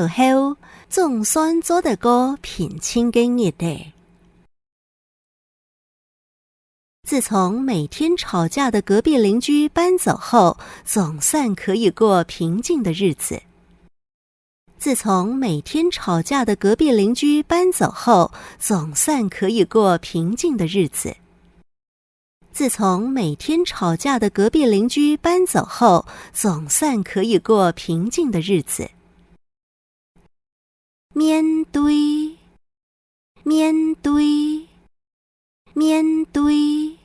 了后，总算做得过平静的日子。自从每天吵架的隔壁邻居搬走后，总算可以过平静的日子。自从每天吵架的隔壁邻居搬走后，总算可以过平静的日子。自从每天吵架的隔壁邻居搬走后，总算可以过平静的日子。面对，面对，面对，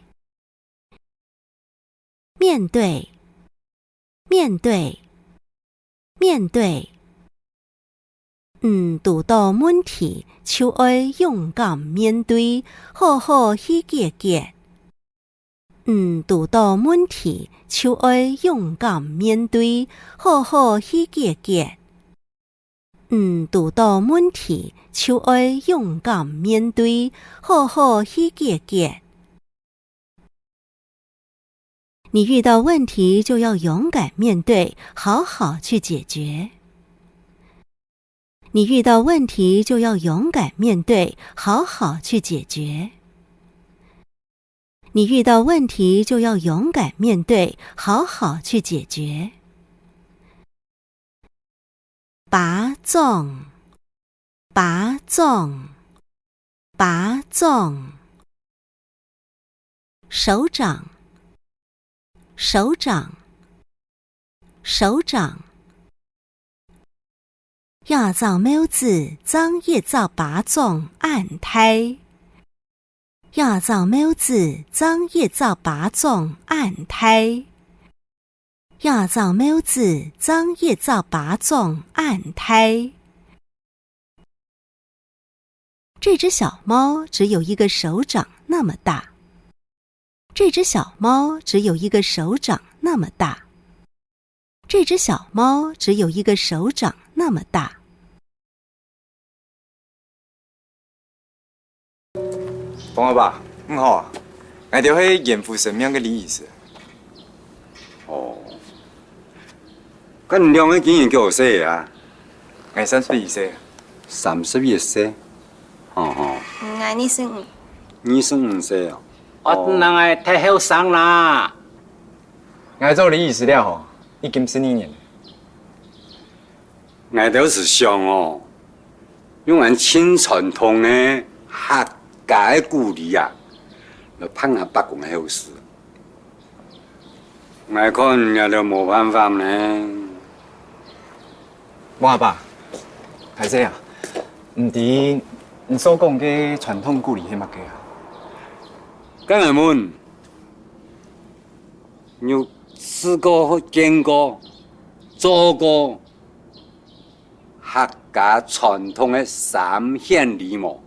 面对，面对，面对。遇到问题就要勇敢面对，好好去解决。遇到问题就要勇敢面对，好好去解决。遇到问题就要勇敢面对，好好去解决。你遇到问题就要勇敢面对，好好去解决。你遇到问题就要勇敢面对，好好去解决。你遇到问题就要勇敢面对，好好去解决。把总，把总，把总。首长，首长，首长。要造帽子，张也造把总按胎。要造帽子，张也造把总按胎。要造帽子，张也造把总按胎。这只小猫只有一个手掌那么大。这只小猫只有一个手掌那么大。这只小猫只有一个手掌那么大。王阿爸，好啊，我着迄延福神庙嘅李医师。哦，咁两个竟然叫我说啊？我32岁。31岁，哦。我25岁哦。我人个太后生啦。我做李医师了吼，已经12年了。我都是想哦，用俺清传统的客家的故事啊，来盼下北公的后事。我看也就冇办法呢。王阿爸，歹势啊，唔知你所讲嘅传统故事係乜嘅啊？梗係冇，有試過、見過、做過客家傳統嘅三獻禮冇？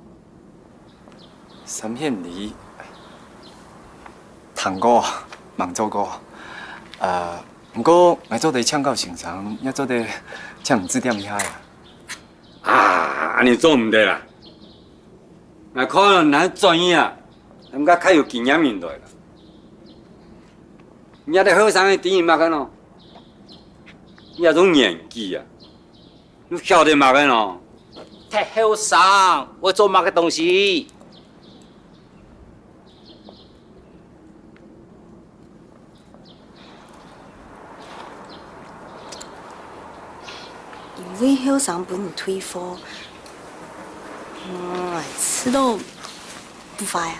三獻禮，聽過，冇做過。不過我做得唱到成長，也做得唱指點一下呀。安尼做唔得啦。我可能咱專業啊，咱較有經驗面對啦。人家啲後生嘅電影乜嘅喏，也種年紀啊，你曉得乜嘅喏？太后生，我做乜嘅東西？因为后生本唔退貨，吃都不发呀。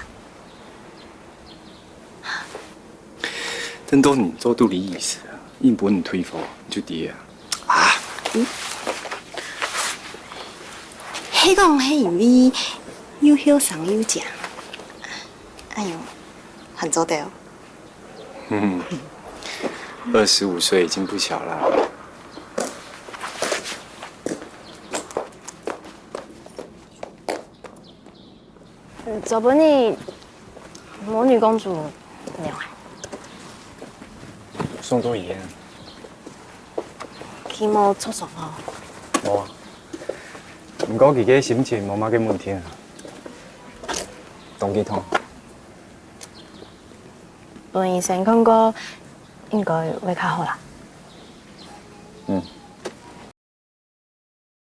真多你做肚里意思，硬本你推否就跌啊！迄講係因為有後生有食，哎呦，很做得哦。25歲已經不小了。做本你魔女公主沒有啊？宋都爺，佢冇出爽哦。冇啊。不過佢嘅心情冇乜嘅問題啊。動機痛。本醫生看過，應該會較好啦。嗯。